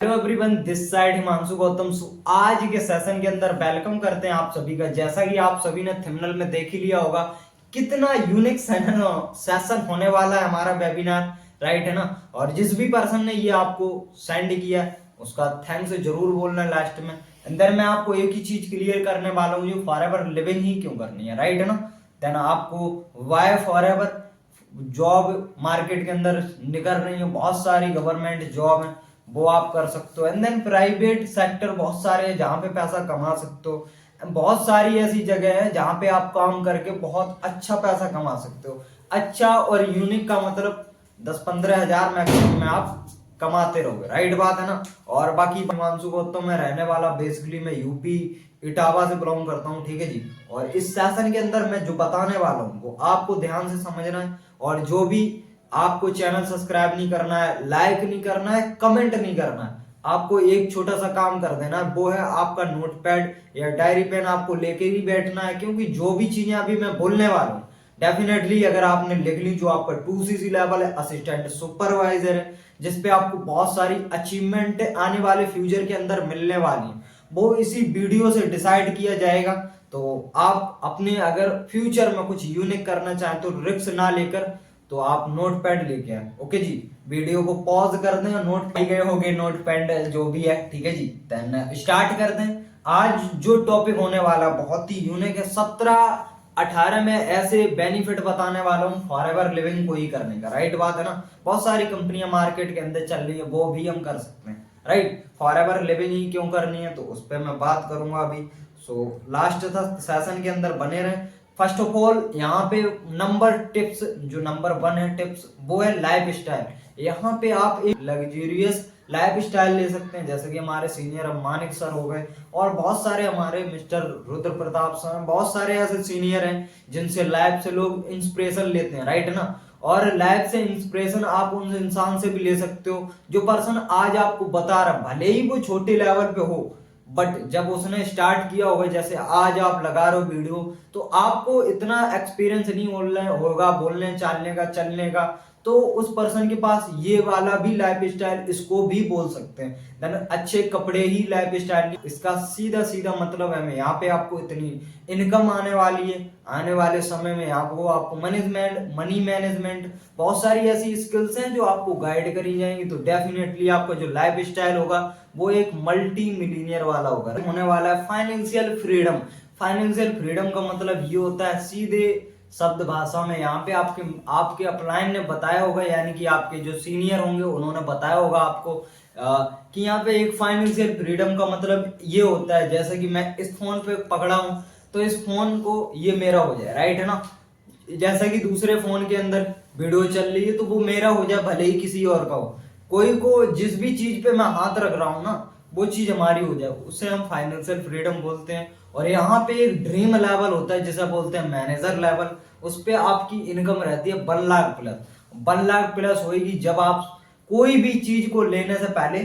Hello everyone, this side Himanshu Gautam. आज के session के अंदर वेलकम करते हैं आप सभी का। जैसा कि आप सभी ने थंबनेल में देख ही लिया होगा, कितना यूनिक सेशन होने वाला है हमारा वेबिनार, राइट है ना। और जिस भी पर्सन ने ये आपको सेंड किया उसका थैंक्स जरूर बोलना लास्ट में। अंदर मैं आपको एक ही चीज क्लियर करने वाला हूँ, जो फॉरएवर लिविंग ही क्यों करनी है, राइट है ना। देन आपको वाई फॉरएवर जॉब मार्केट के अंदर निकल रही है, बहुत सारी गवर्नमेंट जॉब है, वो आप कर सकते हो। एंड देन प्राइवेट सेक्टर बहुत सारे हैं जहाँ पे पैसा कमा सकते हो। बहुत सारी ऐसी जगह है जहाँ पे आप काम करके बहुत अच्छा पैसा कमा सकते हो। अच्छा और यूनिक का मतलब 10-15 हजार मैक्सिमम में आप कमाते रहोगे, राइट बात है ना। और बाकी हिमांशु गौतम मैं रहने वाला, बेसिकली मैं यूपी इटावा से बिलोंग करता हूँ, ठीक है जी। और इस सेशन के अंदर मैं जो बताने वाला हूँ वो आपको ध्यान से समझना है। और जो भी आपको चैनल सब्सक्राइब नहीं करना है, लाइक नहीं करना है, कमेंट नहीं करना है, आपको एक छोटा सा काम कर देना है, वो है आपका नोटपैड या डायरी पेन आपको लेके ही बैठना है। क्योंकि जो भी चीजें अभी मैं बोलने वाला हूँ डेफिनेटली अगर आपने लिख ली, जो आपका 2CC लेवल है, असिस्टेंट सुपरवाइजर है, जिसपे आपको बहुत सारी अचीवमेंट आने वाले फ्यूचर के अंदर मिलने वाली है, वो इसी वीडियो से डिसाइड किया जाएगा। तो आप अपने अगर फ्यूचर में कुछ यूनिक करना चाहें तो रिस्क ना लेकर तो आप नोट पैड लेके आए, ओके जी। वीडियो को पॉज कर दें, नोट गए होंगे, नोट पैड जो भी है, ठीक है जी। देन स्टार्ट कर दें। आज जो टॉपिक होने वाला बहुत ही यूनिक है, 17-18 में ऐसे बेनिफिट बताने वाला हूँ फॉरएवर लिविंग को ही करने का, राइट बात है ना। बहुत सारी कंपनियां मार्केट के अंदर चल रही है, वो भी हम कर सकते हैं, राइट। फॉरएवर लिविंग ही क्यों करनी है तो उस पर मैं बात करूंगा अभी। सो लास्ट तक सेशन के अंदर बने रहे। फर्स्ट ऑफ ऑल यहाँ पे नंबर टिप्स, जो नंबर 1 है टिप्स, वो है लाइफ स्टाइल। यहाँ पे आप एक लग्जरियस लाइफ स्टाइल ले सकते हैं, जैसे कि हमारे सीनियर मानिक सर हो गए, और बहुत सारे हमारे मिस्टर रुद्र प्रताप सर, बहुत सारे ऐसे सीनियर हैं जिनसे लाइफ से लोग इंस्पिरेशन लेते हैं, राइट ना। और लाइफ से इंस्पिरेशन आप उन इंसान से भी ले सकते हो जो पर्सन आज आपको बता रहा, भले ही वो छोटे लेवल पे हो, बट जब उसने स्टार्ट किया होगा, जैसे आज आप लगा रहे हो वीडियो, तो आपको इतना एक्सपीरियंस नहीं होगा बोलने चालने का, चलने का, तो उस पर्सन के पास ये वाला भी लाइफ स्टाइल, इसको भी बोल सकते हैं। देन अच्छे कपड़े ही लाइफ स्टाइल, इसका सीधा सीधा मतलब है यहाँ पे आपको इतनी इनकम आने वाली है आने वाले समय में, आपको मनी मैनेजमेंट, बहुत सारी ऐसी स्किल्स हैं जो आपको गाइड करी जाएंगी। तो डेफिनेटली आपका जो लाइफ स्टाइल होगा वो एक मल्टी मिलीनियर वाला होगा, होने वाला है फाइनेंशियल फ्रीडम। फाइनेंशियल फ्रीडम का मतलब ये होता है, सीधे शब्द भाषा में यहाँ पे आपके आपके अपलाइन ने बताया होगा, यानी कि आपके जो सीनियर होंगे उन्होंने बताया होगा आपको कि यहाँ पे एक फाइनेंशियल फ्रीडम का मतलब ये होता है, जैसे कि मैं इस फोन पे पकड़ा हूँ तो इस फोन को ये मेरा हो जाए, राइट है ना। जैसा कि दूसरे फोन के अंदर वीडियो चल रही है तो वो मेरा हो जाए, भले ही किसी और का हो। कोई को जिस भी चीज पे मैं हाथ रख रहा हूँ ना, वो चीज हमारी हो जाए, उसे हम फाइनेंशियल फ्रीडम बोलते हैं। और यहाँ पे एक ड्रीम लेवल होता है जिसे बोलते हैं मैनेजर लेवल। उस पे आपकी इनकम रहती है 1 लाख प्लस। 1 लाख प्लस होगी जब आप कोई भी चीज को लेने से पहले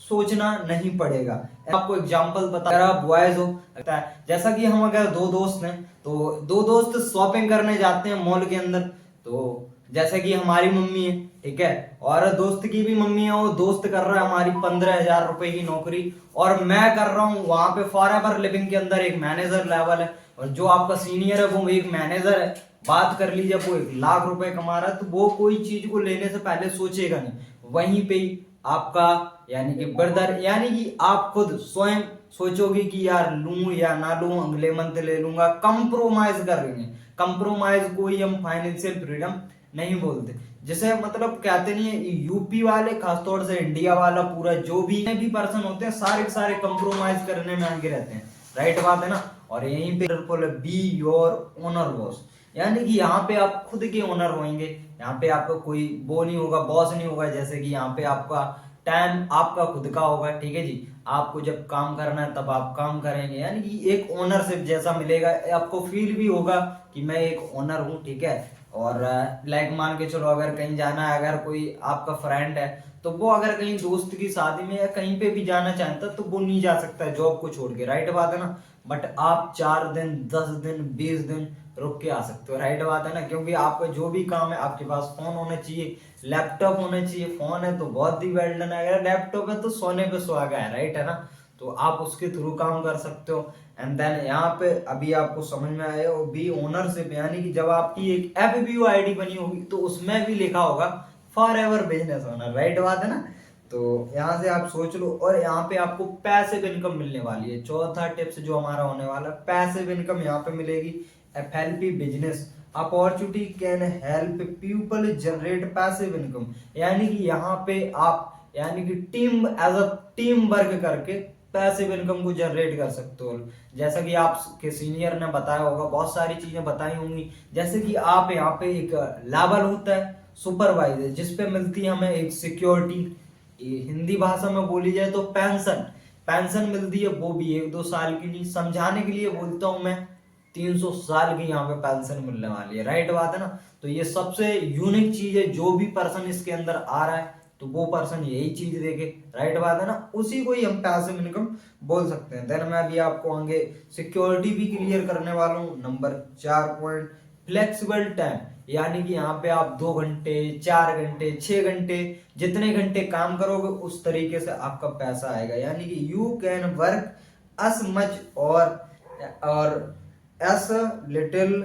सोचना नहीं पड़ेगा। आपको एग्जांपल बता, अगर आप बॉयज हो, लगता है जैसा कि हम अगर 2 दोस्त हैं तो 2 दोस्त शॉपिंग करने जाते हैं मॉल के अंदर, तो जैसे कि हमारी मम्मी है, ठीक है, और दोस्त की भी मम्मी है, वो दोस्त कर रहा है हमारी 15,000 रुपए की नौकरी, और मैं कर रहा हूँ वहां पे फॉरएवर लिविंग के अंदर एक मैनेजर लेवल है, और जो आपका सीनियर है वो एक मैनेजर है। बात कर लीजिए, वो 1 लाख रुपए कमा रहा है, तो वो कोई चीज को लेने से पहले सोचेगा नहीं, वहीं पे ही आपका यानी कि ब्रदर, यानी कि आप खुद स्वयं सोचोगे कि यार लूं या ना लूं, अगले मंथ ले लूंगा, कंप्रोमाइज कर रही है। कंप्रोमाइज को ही हम फाइनेंशियल फ्रीडम नहीं बोलते। जैसे मतलब कहते नहीं है, यूपी वाले खासतौर से इंडिया वाला पूरा जो भी पर्सन होते हैं, सारे के सारे कंप्रोमाइज करने में आगे रहते हैं, राइट बात है ना। और यहीं पे बी योर ओनर बॉस, यानी कि यहाँ पे आप खुद के ओनर होंगे। यहाँ पे आपका कोई वो नहीं होगा, बॉस नहीं होगा, जैसे कि यहाँ पे आपका टाइम आपका खुद का होगा, ठीक है जी। आपको जब काम करना है तब आप काम करेंगे, यानी कि एक ओनरशिप जैसा मिलेगा, आपको फील भी होगा कि मैं एक ओनर हूँ, ठीक है। और लाइक मान के चलो, अगर कहीं जाना है, अगर कोई आपका फ्रेंड है तो वो अगर कहीं दोस्त की शादी में या कहीं पे भी जाना चाहता तो वो नहीं जा सकता जॉब को छोड़ के, राइट बात है ना। बट आप 4 दिन, 10 दिन, 20 दिन रुक के आ सकते हो। राइट बात है ना, क्योंकि आपका जो भी काम है आपके पास फोन होना चाहिए, लैपटॉप होना चाहिए। फोन है तो बहुत ही वेल डन है, अगर लैपटॉप है तो सोने पे सुहागा है। राइट है ना, तो आप उसके थ्रू काम कर सकते हो। एंड देन यहाँ पे अभी आपको समझ में आया हो बी ओनरशिप, यानी कि जब आपकी एक एफबीओ आईडी बनी होगी तो उसमें भी लिखा होगा for ever business owner. Right बात है ना, तो यहाँ से आप सोच लो। और यहाँ पे आपको पैसिव इनकम मिलने वाली है। चौथा टिप्स जो हमारा होने वाला है, पैसिव इनकम यहाँ पे मिलेगी। FLP business opportunity can help people generate passive income, यानी कि यहाँ पे आप यानी कि team as a team work करके पैसिव इनकम को जनरेट कर सकते हो। जैसा कि आपके सीनियर ने बताया होगा, बहुत सारी चीजें बताई होंगी, जैसे कि आप यहाँ पे एक लेवल होता है सुपरवाइजर, जिसपे मिलती है हमें एक सिक्योरिटी, हिंदी भाषा में बोली जाए तो पेंशन। पेंशन मिलती है, वो भी 1-2 साल की नहीं, समझाने के लिए बोलता हूं मैं 300 साल की यहाँ पे पेंशन मिलने वाली है। राइट बात है ना, तो ये सबसे यूनिक चीज है। जो भी पर्सन इसके अंदर आ रहा है तो वो पर्सन यही चीज देखे। राइट बात है ना, उसी को ही हम पैसिव इनकम बोल सकते हैं। देन मैं अभी आपको आगे सिक्योरिटी भी क्लियर करने वाला हूँ। नंबर 4 पॉइंट, फ्लेक्सिबल टाइम, यानी कि यहाँ पे आप 2 घंटे, 4 घंटे, 6 घंटे, जितने घंटे काम करोगे उस तरीके से आपका पैसा आएगा। यानी कि you can work as much और as little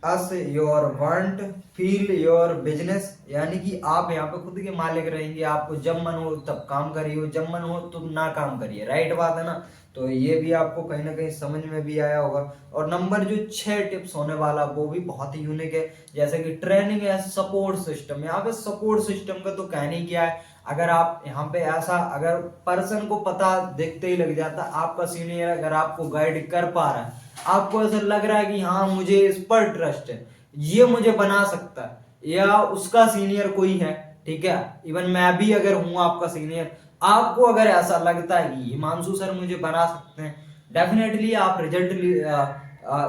as your want feel your business, यानी कि आप यहाँ पे खुद के मालिक रहेंगे। आपको जब मन हो तब काम करिए, जब मन हो तो ना काम करिए। राइट बात है ना, तो ये भी आपको कहीं ना कहीं समझ में भी आया होगा। और नंबर जो 6 टिप्स होने वाला वो भी बहुत ही यूनिक है, जैसे कि ट्रेनिंग है सपोर्ट सिस्टम। यहाँ पे सपोर्ट सिस्टम का तो कहना ही क्या है, अगर आप यहाँ पे ऐसा अगर पर्सन को पता देखते ही लग जाता, आपका सीनियर अगर आपको गाइड कर पा रहा है, आपको ऐसा लग रहा है कि हाँ मुझे इस पर ट्रस्ट है, ये मुझे बना सकता है, या उसका सीनियर कोई है, ठीक है, इवन मैं भी अगर हूं आपका सीनियर, आपको अगर ऐसा लगता है कि हिमांशु सर मुझे बना सकते हैं, डेफिनेटली आप रिजल्ट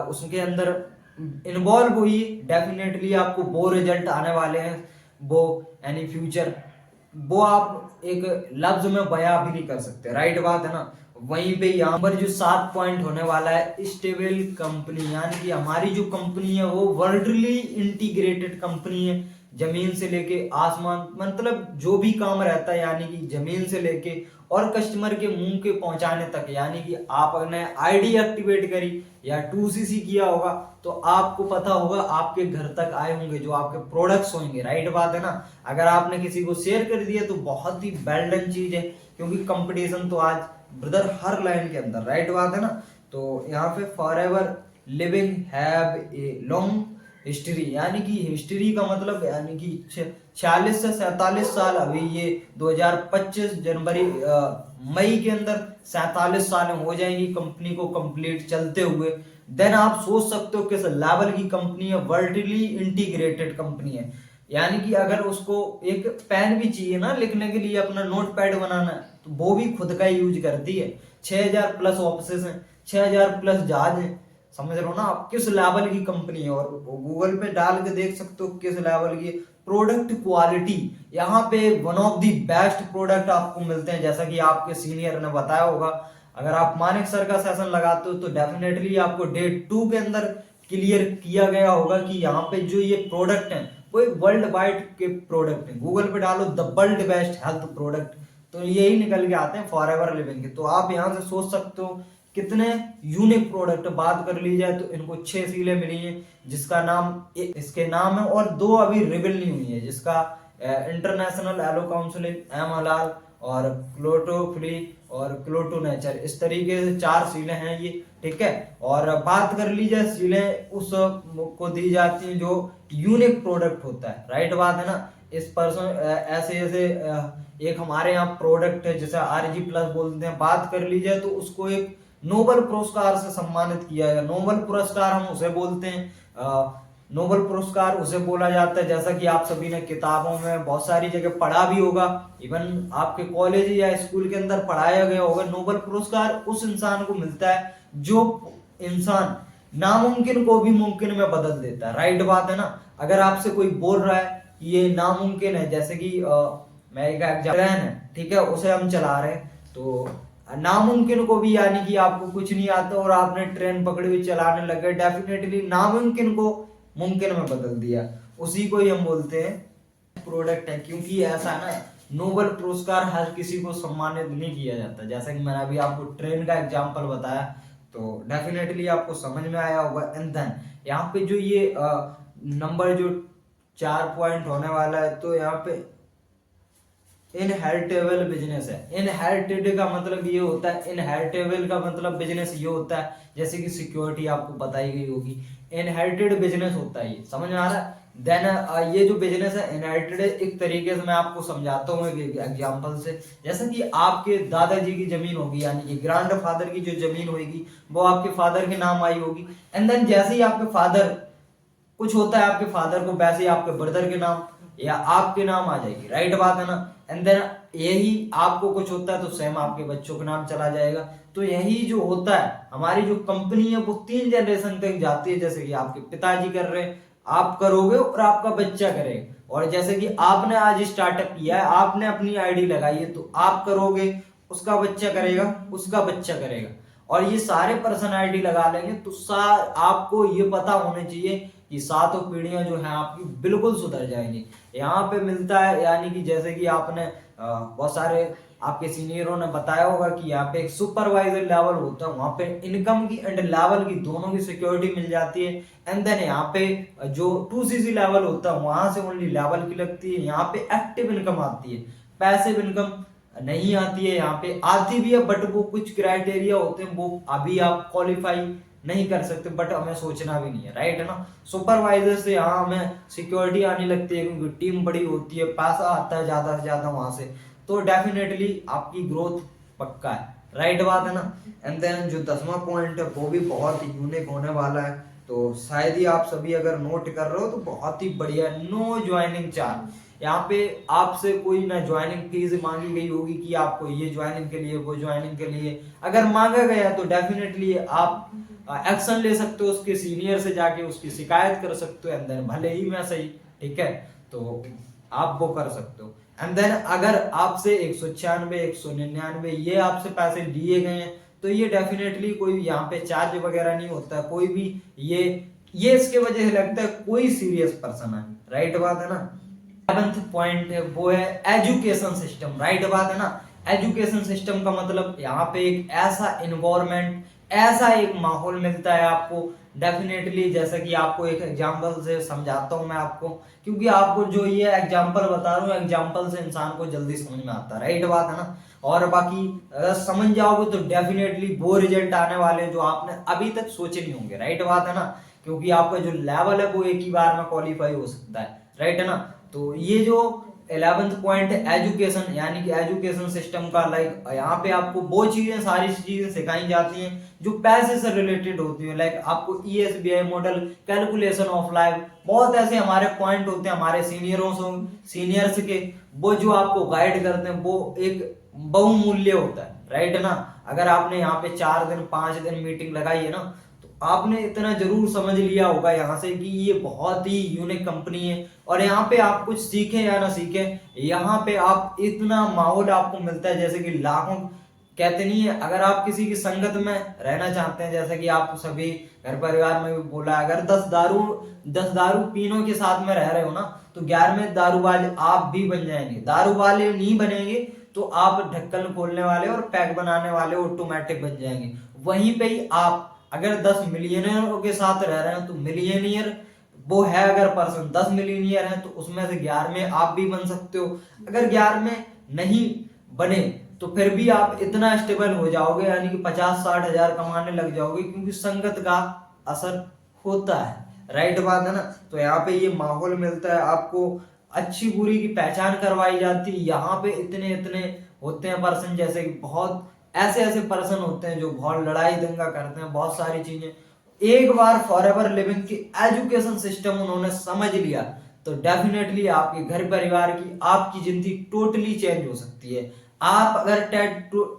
उसके अंदर इन्वॉल्व हुई, डेफिनेटली आपको वो रिजल्ट आने वाले हैं, वो यानी फ्यूचर, वो आप एक लफ्ज में बयां भी नहीं कर सकते। राइट बात है ना, वहीं पे यहाँ पर जो 7 पॉइंट होने वाला है, स्टेबल कंपनी, यानी कि हमारी जो कंपनी है वो वर्ल्डली इंटीग्रेटेड कंपनी है। जमीन से लेके आसमान, मतलब जो भी काम रहता है, यानी कि जमीन से लेके और कस्टमर के मुंह के पहुंचाने तक, यानी कि आपने आईडी एक्टिवेट करी या 2CC किया होगा तो आपको पता होगा, आपके घर तक आए होंगे जो आपके प्रोडक्ट्स होंगे। राइट बात है ना, अगर आपने किसी को शेयर कर दिया तो बहुत ही वेल डन चीज है, क्योंकि कंपटीशन तो आज ब्रदर हर लाइन के अंदर। राइट बात है ना, तो यहाँ पे for ever living have a long history, यानी कि हिस्ट्री का मतलब यानी कि 46 से 47 साल, अभी ये 2025 जनवरी मई के अंदर 47 साल हो जाएंगी कंपनी को कंप्लीट चलते हुए। देन आप सोच सकते हो किस लेवल की कंपनी है, वर्ल्डली इंटीग्रेटेड कंपनी है। यानी कि अगर उसको एक पेन भी चाहिए ना लिखने के लिए, अपना नोट पैड बनाना है, तो वो भी खुद का यूज करती है। 6000 प्लस ऑफिस हैं, 6000 प्लस जहाज हैं, समझ रहे हो ना आप किस लेवल की कंपनी है। और गूगल पे डाल के देख सकते हो किस लेवल की प्रोडक्ट क्वालिटी, यहाँ पे one of the best product आपको मिलते हैं। जैसा कि आपके सीनियर ने बताया होगा, अगर आप मानिक सर का सेशन लगाते हो तो डेफिनेटली आपको डे 2 के अंदर क्लियर किया गया होगा कि यहाँ पे जो ये प्रोडक्ट है वो एक वर्ल्ड वाइड के प्रोडक्ट है। गूगल पे डालो the world best health product, तो यही निकल के आते हैं फॉर एवर लिविंग के। तो आप यहाँ से सोच सकते हो कितने यूनिक प्रोडक्ट। बात कर ली जाए तो इनको 6 सीलें मिली हैं, जिसका नाम इसके नाम है, और 2 अभी रिवील नहीं हुई है, जिसका इंटरनेशनल एलो काउंसिल, एम हलाल और क्लोटो फ्री और क्लोटो नेचर, इस तरीके से 4 सीलें हैं ये, ठीक है। और बात कर ली जाए सीलें उस को दी जाती हैं जो यूनिक प्रोडक्ट होता है। राइट बात है ना, इस पर्सन ऐसे ऐसे एक हमारे यहाँ प्रोडक्ट है जिसे RG प्लस बोलते हैं। बात कर ली जाए तो उसको एक नोबल पुरस्कार से सम्मानित किया है। नोबल पुरस्कार हम उसे बोलते हैं, नोबल पुरस्कार उसे बोला जाता है, जैसा कि आप सभी ने किताबों में बहुत सारी जगह पढ़ा भी होगा, इवन आपके कॉलेज या स्कूल के अंदर पढ़ाया गया होगा। नोबल पुरस्कार उस इंसान को मिलता है जो इंसान नामुमकिन को भी मुमकिन में बदल देता है। राइट बात है ना, अगर आपसे कोई बोल रहा है कि ये नामुमकिन है, जैसे कि मैं एक एग्जाम्पल है, ठीक है, उसे हम चला रहे हैं, तो नामुमकिन को भी, यानी कि आपको कुछ नहीं आता और आपने ट्रेन पकड़ी हुई चलाने लगे, डेफिनेटली नामुमकिन को मुमकिन में बदल दिया, उसी को ही हम बोलते हैं प्रोडक्ट है। क्योंकि ऐसा है ना, नोबेल पुरस्कार हर किसी को सम्मानित नहीं किया जाता, जैसा कि मैंने अभी आपको ट्रेन का एग्जांपल बताया, तो डेफिनेटली आपको समझ में आया होगा। एंड देन यहाँ पे जो ये नंबर जो 4 पॉइंट होने वाला है, तो यहाँ पे इनहेरिटेबल बिजनेस है। इनहेरिटेड का मतलब ये होता है, इनहेरिटेबल का मतलब बिजनेस ये होता है, जैसे कि सिक्योरिटी आपको बताई गई होगी, इनहेरिटेड बिजनेस होता है, ये समझ में आ रहा है। देन ये जो बिजनेस है इनहेरिटेड, एक तरीके से मैं आपको समझाता हूँ एक एग्जांपल से। जैसे कि आपके दादाजी की जमीन होगी, यानी कि ग्रैंड फादर की जो जमीन होगी वो आपके फादर के नाम आई होगी, एंड देन जैसे ही आपके फादर कुछ होता है आपके फादर को, वैसे ही आपके ब्रदर के नाम या आपके नाम आ जाएगी, राइट बात है ना। एंड देन यही आपको कुछ होता है तो सेम आपके बच्चों के नाम चला जाएगा। तो यही जो होता है, हमारी जो कंपनी है वो 3 जनरेशन तक जाती है, जैसे कि आपके पिताजी कर रहे हैं, आप करोगे और आपका बच्चा करेगा, और जैसे कि आपने आज स्टार्टअप किया है, आपने अपनी आईडी लगाई है, तो आप करोगे, उसका बच्चा करेगा, उसका बच्चा करेगा, और ये सारे पर्सन आईडी लगा लेंगे, तो आपको ये पता होना चाहिए कि सातों पीढ़ियां जो है आपकी बिल्कुल सुधर जाएंगी। यहाँ पे मिलता है, यानी कि जैसे कि आपने बहुत सारे आपके सीनियरों ने बताया होगा कि यहाँ पे एक सुपरवाइजर लेवल होता है, वहां पे इनकम की एंड लेवल की दोनों की सिक्योरिटी मिल जाती है। एंड देन यहाँ पे जो 2CC लेवल होता है वहां से ओनली लेवल की लगती है, यहाँ पे एक्टिव इनकम आती है, पैसिव इनकम नहीं आती है। यहाँ पे आती भी है बट वो कुछ क्राइटेरिया होते हैं, वो अभी आप क्वालिफाई नहीं कर सकते, बट हमें सोचना भी नहीं है, राइट है ना। सुपरवाइजर से यहाँ हमें सिक्योरिटी आने लगती है, क्योंकि टीम बड़ी होती है, पैसा आता है ज्यादा से ज्यादा वहां से, तो डेफिनेटली आपकी ग्रोथ पक्का है, राइट बात है ना। एंड देन जो 10वां पॉइंट है वो भी बहुत यूनिक होने वाला है, तो शायद ही आप सभी अगर नोट कर रहे हो तो बहुत ही बढ़िया, नो ज्वाइनिंग चार्ज। यहाँ पे आपसे कोई ना ज्वाइनिंग फीस मांगी गई होगी कि आपको ये ज्वाइनिंग के लिए, वो ज्वाइनिंग के लिए, अगर मांगा गया तो डेफिनेटली आप एक्शन ले सकते हो, उसके सीनियर से जाके उसकी शिकायत कर सकते हो, एंड देन भले ही मैं सही, ठीक है, तो आप वो कर सकते हो। एंड देन अगर आपसे 196, 199 ये आपसे पैसे लिए गए हैं, तो ये डेफिनेटली कोई यहाँ पे चार्ज वगैरह नहीं होता है, कोई भी ये इसके वजह से लगता है कोई सीरियस पर्सन है, राइट बात है ना। 11th पॉइंट है वो है एजुकेशन सिस्टम, राइट बात है ना। एजुकेशन सिस्टम का मतलब यहाँ पे एक ऐसा इन्वायरमेंट, ऐसा एक माहौल मिलता है आपको, डेफिनेटली जैसा कि आपको एक एग्जांपल से समझाता हूं मैं आपको, क्योंकि आपको जो ये एग्जांपल बता रहा हूँ, एग्जांपल से इंसान को जल्दी समझ में आता है, राइट बात है ना। और बाकी अगर समझ जाओगे तो डेफिनेटली वो रिजल्ट आने वाले जो आपने अभी तक सोचे नहीं होंगे, राइट बात है ना, क्योंकि आपका जो लेवल है वो एक ही बार में क्वालिफाई हो सकता है, राइट है ना। तो ये जो 11th पॉइंट एजुकेशन, यानी कि एजुकेशन सिस्टम का, लाइक यहाँ पे आपको वो चीजें, सारी चीजें सिखाई जाती हैं जो पैसे से रिलेटेड होती है, लाइक आपको ESBI model, calculation of life, बहुत ऐसे हमारे पॉइंट होते हैं हमारे सीनियर्स के, वो जो आपको गाइड करते हैं, वो एक बहुमूल्य होता है, राइट है ना। अगर आपने यहाँ पे 4 दिन 5 दिन मीटिंग लगाई है ना, आपने इतना जरूर समझ लिया होगा यहाँ से कि ये बहुत ही यूनिक कंपनी है, और यहाँ पे आप कुछ सीखें या ना सीखें, यहाँ पे आप इतना माहौल आपको मिलता है, जैसे कि लाखों, कहते नहीं है, अगर आप किसी की संगत में रहना चाहते हैं, जैसे कि आप सभी घर परिवार में भी बोला, अगर 10 दारू पीनों के साथ में रह रहे हो ना, तो 11वें दारू वाले आप भी बन जाएंगे। दारू वाले नहीं बनेंगे तो आप ढक्कन खोलने वाले और पैक बनाने वाले ऑटोमेटिक बन जाएंगे। वहीं पे ही आप अगर 10 मिलियनियरों के साथ रह रहे हैं तो मिलियनियर वो है, अगर पर्सन 10 मिलियनियर है तो उसमें से 11वें आप भी बन सकते हो। अगर 11वें नहीं बने तो फिर भी आप इतना स्टेबल हो जाओगे, यानी कि 50-60 हजार कमाने लग जाओगे, क्योंकि संगत का असर होता है, राइट बात है ना। तो यहाँ पे ये माहौल मिलता है आपको, अच्छी बुरी की पहचान करवाई जाती है। यहाँ पे इतने इतने होते हैं पर्सन, जैसे कि बहुत ऐसे पर्सन होते हैं जो बहुत लड़ाई दंगा करते हैं, बहुत सारी चीजें, एक बार फॉरएवर लिविंग की एजुकेशन सिस्टम उन्होंने समझ लिया तो डेफिनेटली आपके घर परिवार की, आपकी जिंदगी टोटली चेंज हो सकती है। आप अगर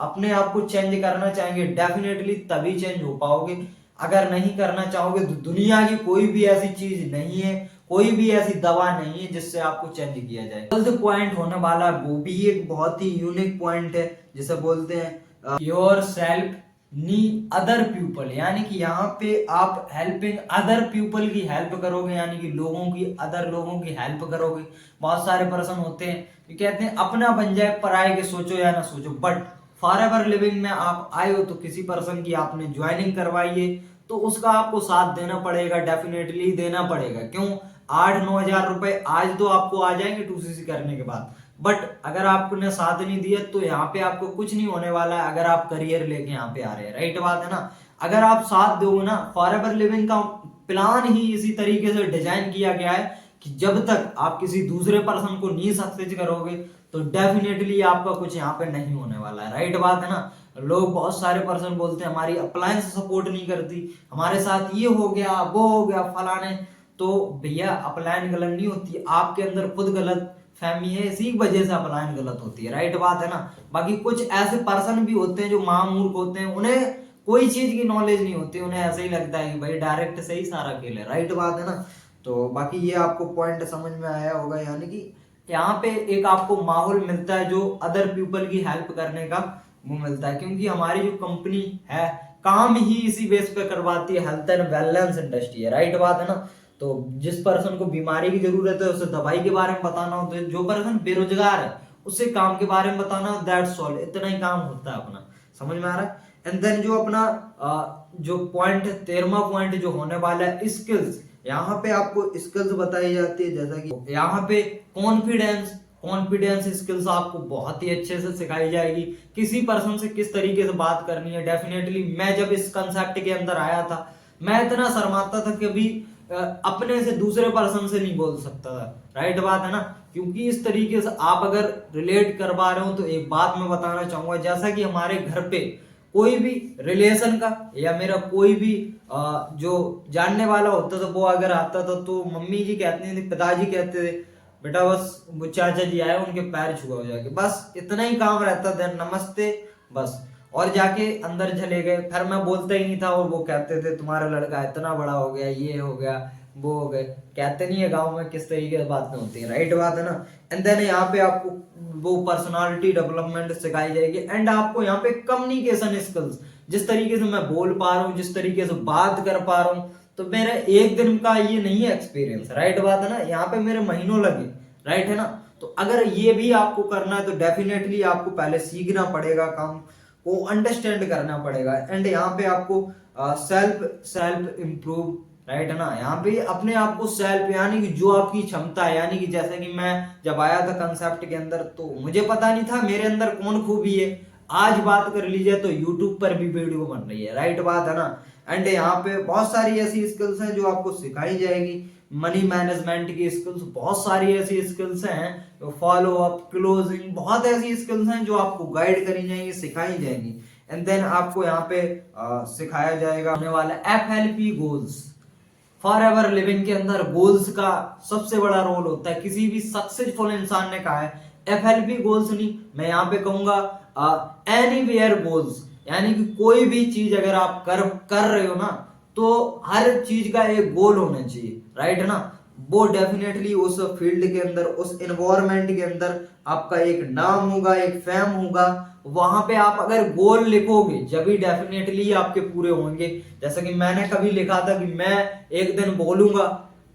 अपने आप को चेंज करना चाहेंगे डेफिनेटली तभी चेंज हो पाओगे, अगर नहीं करना चाहोगे तो दुनिया की कोई भी ऐसी चीज नहीं है, कोई भी ऐसी दवा नहीं है जिससे आपको चेंज किया जाए। 12th पॉइंट होने वाला वो भी एक बहुत ही यूनिक पॉइंट है, जिसे बोलते हैं your self knee other people, यानी कि यहाँ पे आप हेल्पिंग अदर पीपल की हेल्प करोगे, यानी कि लोगों की, अदर लोगों की हेल्प करोगे। बहुत सारे पर्सन होते हैं जो कहते हैं अपना बन जाए, पराये के सोचो या ना सोचो, बट फॉरएवर लिविंग में आप आए हो तो किसी पर्सन की आपने ज्वाइनिंग करवाई है तो उसका आपको साथ देना पड़ेगा, डेफिनेटली देना पड़ेगा। क्यों? 8-9 हजार रुपए आज तो आपको आ जाएंगे 2cc करने के बाद, बट अगर आपने साथ नहीं दिया तो यहाँ पे आपको कुछ नहीं होने वाला है अगर आप करियर लेके यहाँ पे आ रहे हैं। राइट बात है ना? अगर आप साथ दोगे ना, फॉरएवर लिविंग का प्लान ही इसी तरीके से डिजाइन किया गया है कि जब तक आप किसी दूसरे पर्सन को नहीं सक्सेस करोगे तो डेफिनेटली आपका कुछ यहाँ पे नहीं होने वाला है। राइट बात है ना? लोग बहुत सारे पर्सन बोलते हैं हमारी अप्लायंस सपोर्ट नहीं करती, हमारे साथ ये हो गया वो हो गया फलाने। तो भैया अपलायन गलत नहीं होती, आपके अंदर खुद गलत फहमी है, इसी वजह से अपलायन गलत होती है। राइट बात है ना? बाकी कुछ ऐसे पर्सन भी होते हैं जो महामूर्ख होते हैं, उन्हें कोई चीज की नॉलेज नहीं होती, उन्हें ऐसे ही लगता है कि भाई डायरेक्ट से ही सारा खेल है। राइट बात है ना? तो बाकी ये आपको पॉइंट समझ में आया होगा, यानी कि यहाँ पे एक आपको माहौल मिलता है जो अदर पीपल की हेल्प करने का वो मिलता है, क्योंकि हमारी जो कंपनी है काम ही इसी बेस पे करवाती है, हेल्थ एंड वेलनेस इंडस्ट्री है। राइट बात है ना? तो जिस पर्सन को बीमारी की जरूरत है उसे दवाई के बारे में बताना हो, तो जो पर्सन बेरोजगार है उसे काम के बारे में बताना हो, दैट्स ऑल, इतना ही काम होता है अपना। समझ में आ रहा है? एंड देन जो अपना जो पॉइंट 13वां पॉइंट जो होने वाला है स्किल्स, यहाँ पे आपको स्किल्स बताई जाती है, जैसा कि यहाँ पे कॉन्फिडेंस स्किल्स आपको बहुत ही अच्छे से सिखाई जाएगी, किसी पर्सन से किस तरीके से बात करनी है। डेफिनेटली मैं जब इस कंसेप्ट के अंदर आया था मैं इतना शर्माता था कि अभी अपने से दूसरे पर्सन से नहीं बोल सकता था। राइट बात है ना? क्योंकि इस तरीके से आप अगर रिलेट कर पा रहे हो तो एक बात मैं बताना चाहूंगा, जैसा कि हमारे घर पे कोई भी रिलेशन का या मेरा कोई भी जो जानने वाला होता था वो अगर आता था तो मम्मी जी कहते थे, पिताजी कहते थे बेटा बस वो चाचा जी आए उनके पैर छुआ हो जाके, बस इतना ही काम रहता था, नमस्ते बस, और जाके अंदर चले गए। फिर मैं बोलता ही नहीं था और वो कहते थे तुम्हारा लड़का इतना बड़ा हो गया, ये हो गया वो हो गए, कहते नहीं है गांव में किस तरीके से बातें होती है। राइट बात है ना? एंड देन यहाँ पे आपको वो पर्सनालिटी डेवलपमेंट सिखाई जाएगी, एंड आपको यहाँ पे कम्युनिकेशन स्किल्स, जिस तरीके से मैं बोल पा रहा हूँ, जिस तरीके से बात कर पा रहा हूँ, तो मेरा एक दिन का ये नहीं है एक्सपीरियंस। राइट बात है ना? यहाँ पे मेरे महीनों लगे। राइट है ना? तो अगर ये भी आपको करना है तो डेफिनेटली आपको पहले सीखना पड़ेगा, काम को अंडरस्टैंड करना पड़ेगा, एंड यहाँ पे आपको सेल्फ इम्प्रूव। राइट है ना? यहाँ पे अपने आप को सेल्फ, यानी कि जो आपकी क्षमता है, यानी कि जैसे कि मैं जब आया था कंसेप्ट के अंदर तो मुझे पता नहीं था मेरे अंदर कौन खूबी है, आज बात कर लीजिए तो यूट्यूब पर भी वीडियो बन रही है। राइट बात है ना? एंड यहाँ पे बहुत सारी ऐसी स्किल्स हैं जो आपको सिखाई जाएगी, मनी मैनेजमेंट की स्किल्स, बहुत सारी ऐसी स्किल्स हैं, फॉलो अप, क्लोजिंग, बहुत ऐसी स्किल्स हैं जो आपको गाइड करी जाएंगी, सिखाई जाएंगी। एंड देन आपको यहाँ पे सिखाया जाएगा होने वाला FLP गोल्स। फॉरएवर लिविंग के अंदर गोल्स का सबसे बड़ा रोल होता है, किसी भी सक्सेसफुल इंसान ने कहा है FLP गोल्स नहीं, मैं यहाँ पे कहूंगा एनीवेयर गोल्स, यानी कि कोई भी चीज अगर आप कर रहे हो ना तो हर चीज का एक गोल होना चाहिए। राइट है ना? वो डेफिनेटली उस फील्ड के अंदर, उस एनवायरमेंट के अंदर आपका एक नाम होगा, एक फेम होगा। वहां पे आप अगर गोल लिखोगे जब भी डेफिनेटली आपके पूरे होंगे। जैसा कि मैंने कभी लिखा था कि मैं एक दिन बोलूंगा,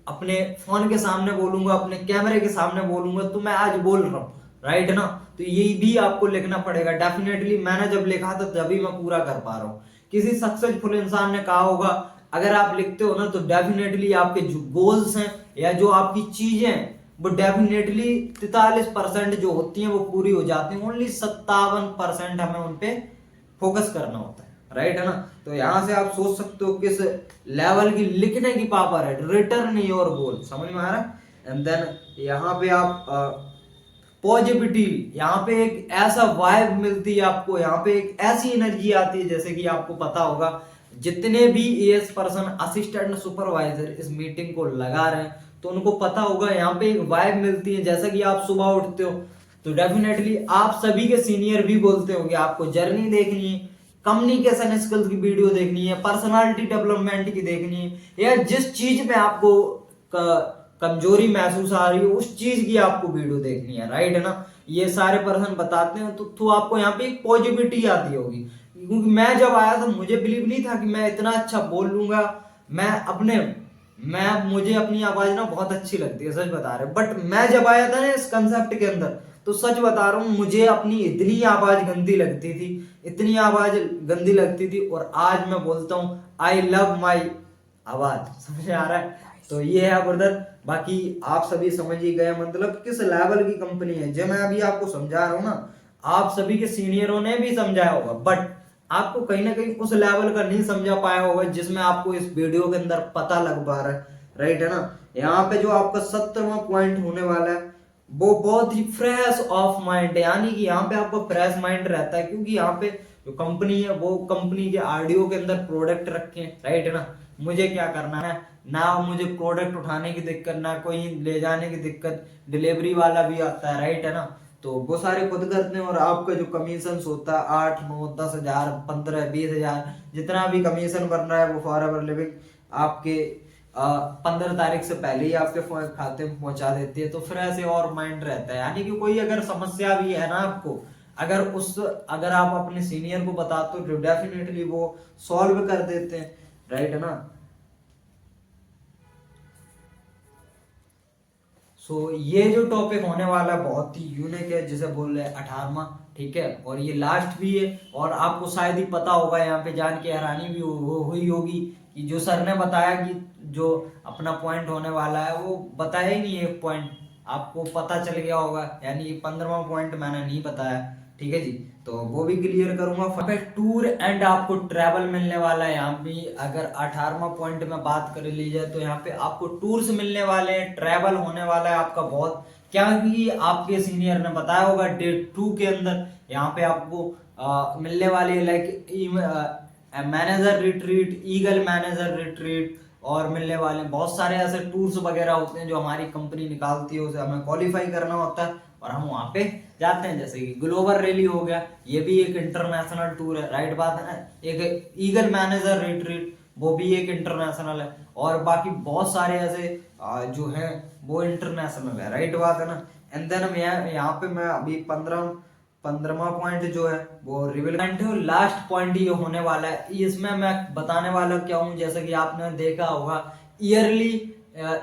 अपने फोन के सामने बोलूंगा, अपने कैमरे के सामने बोलूंगा, तो मैं आज बोल रहा हूँ। राइट है ना? तो ये भी आपको लिखना पड़ेगा। डेफिनेटली मैंने जब लिखा था तभी मैं पूरा कर पा रहा हूँ। किसी सक्सेसफुल इंसान ने कहा होगा अगर आप लिखते हो ना तो डेफिनेटली आपके जो गोल्स हैं या जो आपकी चीजें हैं वो डेफिनेटली 43% जो होती हैं वो पूरी हो जाती हैं, ओनली 57% हमें उन पे फोकस करना होता है। राइट है ना? तो यहां से आप सोच सकते हो किस लेवल की लिखने की पावर है, रिटर्न योर गोल। समझ में आ रहा है? एंड देन यहाँ पे आप पॉजिटिविटी, यहाँ पे एक ऐसा वाइब मिलती है आपको, यहाँ पे एक ऐसी एनर्जी आती है, जैसे कि आपको पता होगा जितने भी एएस पर्सन, असिस्टेंट सुपरवाइजर इस मीटिंग को लगा रहे हैं तो उनको पता होगा यहाँ पे एक वाइब मिलती है। जैसा कि आप सुबह उठते हो तो डेफिनेटली आप सभी के सीनियर भी बोलते होंगे आपको जर्नी देखनी है, कम्युनिकेशन स्किल्स की वीडियो देखनी है, पर्सनालिटी डेवलपमेंट की देखनी है, या जिस चीज में आपको कमजोरी महसूस आ रही है उस चीज की आपको वीडियो देखनी है। राइट है ना? ये सारे पर्सन बताते हैं, तो आपको यहाँ पे एक पॉजिटिविटी आती होगी। क्योंकि मैं जब आया था मुझे बिलीव नहीं था कि मैं इतना अच्छा बोल लूंगा। मुझे अपनी आवाज ना बहुत अच्छी लगती है, सच बता रहे। बट मैं जब आया था ना इस कंसेप्ट के अंदर, तो सच बता रहा हूँ, मुझे अपनी इतनी आवाज गंदी लगती थी, इतनी आवाज गंदी लगती थी, और आज मैं बोलता हूँ आई लव माई आवाज। समझ आ रहा है? तो ये है ब्रदर। बाकी आप सभी समझ ही गए मतलब किस लेवल की कंपनी है। जो मैं अभी आपको समझा रहा हूँ ना, आप सभी के सीनियरों ने भी समझाया होगा, बट आपको कहीं ना कहीं उस लेवल का नहीं समझा पाया होगा जिसमें आपको इस वीडियो के अंदर पता लग पा रहा है। राइट है ना? यहाँ पे जो आपका 70वां पॉइंट होने वाला है वो बहुत ही फ्रेश ऑफ माइंड है। यानी कि यहाँ पे आपको फ्रेश माइंड रहता है, क्योंकि यहाँ पे जो कंपनी है वो कंपनी के ऑडियो के अंदर प्रोडक्ट रखे हैं। राइट है ना? मुझे क्या करना है ना, मुझे प्रोडक्ट उठाने की दिक्कत, ना कोई ले जाने की दिक्कत, डिलीवरी वाला भी आता है। राइट है ना? तो वो सारे खुद करते हैं, और आपका जो कमीशन होता है 8 9 10 हजार 15 20 हजार जितना भी कमीशन बन रहा है वो फॉरएवर लिविंग आपके 15 तारीख से पहले ही आपके खाते में पहुंचा देती है। तो फिर ऐसे और माइंड रहता है। यानी कि कोई अगर समस्या भी है ना आपको, अगर आप अपने सीनियर को बताते हो तो डेफिनेटली वो सॉल्व कर देते हैं। राइट है ना? ये जो टॉपिक होने वाला है बहुत ही यूनिक है, जिसे बोल रहे हैं 18वां। ठीक है? और ये लास्ट भी है, और आपको शायद ही पता होगा, यहाँ पे जान के हैरानी भी हुई होगी कि जो सर ने बताया कि जो अपना पॉइंट होने वाला है वो बताया ही नहीं। एक पॉइंट आपको पता चल गया होगा, यानी 15वां पॉइंट मैंने नहीं बताया। ठीक है जी? तो वो भी क्लियर करूंगा। टूर एंड आपको ट्रैवल मिलने वाला है। यहाँ पे अगर 18वां पॉइंट में बात कर ली जाए तो यहाँ पे आपको टूर्स मिलने वाले हैं, ट्रैवल होने वाला है आपका बहुत। क्योंकि आपके सीनियर ने बताया होगा डे 2 के अंदर यहाँ पे आपको मिलने वाली like manager retreat, eagle manager retreat, और मिलने वाले बहुत सारे ऐसे टूर्स वगैरह होते हैं जो हमारी कंपनी निकालती है, उसे हमें क्वालिफाई करना होता है और हम वहां पे जाते हैं। जैसे कि ग्लोबल रैली हो गया, ये भी एक इंटरनेशनल टूर है। राइट बात है ना? एक ईगल मैनेजर रिट्रीट वो भी एक इंटरनेशनल है, और बाकी बहुत सारे ऐसे जो है वो इंटरनेशनल है। राइट बात है ना? एंड देन यहाँ पे मैं अभी 15वां पॉइंट जो है वो रिवील पॉइंट है, लास्ट पॉइंट ये होने वाला है। इसमें मैं बताने वाला क्या हूँ, जैसा कि आपने देखा होगा ईयरली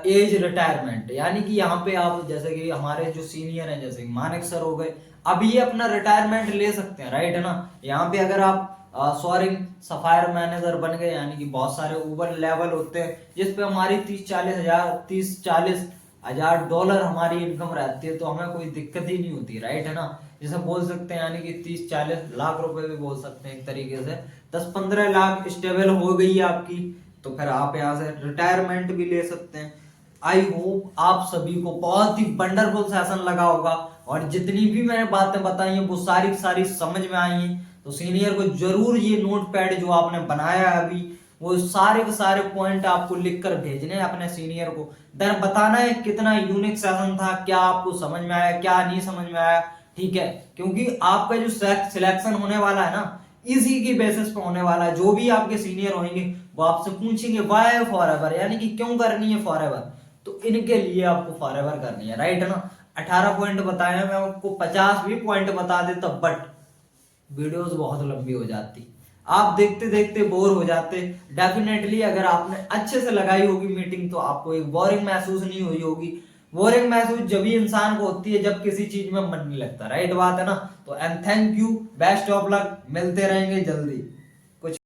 एज रिटायरमेंट। यानी कि यहाँ पे आप जैसे कि हमारे जो सीनियर हैं जैसे मानिक सर हो गए, अब ये अपना रिटायरमेंट ले सकते हैं। राइट है ना? यहाँ पे अगर आप सोअरिंग सफायर मैनेजर बन गए, यानी कि बहुत सारे ऊपर लेवल होते हैं जिसपे हमारी 30 40 हजार $30 40 हजार हमारी इनकम रहती है, तो हमें कोई दिक्कत ही नहीं होती। राइट है ना? जैसे बोल सकते हैं, यानी कि 30 40 लाख रुपए भी बोल सकते हैं एक तरीके से। 10 15 लाख स्टेबल हो गई है आपकी, तो फिर आप यहाँ से रिटायरमेंट भी ले सकते हैं। आई होप आप सभी को बहुत ही वंडरफुल सेशन लगा होगा, और जितनी भी मैंने बातें बताई हैं वो सारी सारी समझ में आई हैं। तो सीनियर को जरूर ये नोट पैड जो आपने बनाया है अभी, वो सारे के सारे पॉइंट आपको लिखकर भेजने हैं अपने सीनियर को। देन बताना है कितना यूनिक सेशन था, क्या आपको समझ में आया, क्या नहीं समझ में आया। ठीक है? क्योंकि आपका जो सिलेक्शन होने वाला है ना, इसी की बेसिस पे होने वाला है। जो भी आपके सीनियर होंगे वो आपसे पूछेंगे वाई फॉरएवर, यानी कि क्यों करनी है फॉरएवर, तो इनके लिए आपको फॉरएवर करनी है। राइट है ना? 18 पॉइंट बताए, मैं आपको 50 भी पॉइंट बता देता, बट वीडियोस बहुत लंबी हो जाती, आप देखते देखते बोर हो जाते। डेफिनेटली अगर आपने अच्छे से लगाई होगी मीटिंग तो आपको एक बोरिंग महसूस नहीं हुई होगी। बोरिंग महसूस जब भी इंसान को होती है जब किसी चीज में मन नहीं लगता। राइट बात है ना? तो and thank you, best of luck, मिलते रहेंगे जल्दी।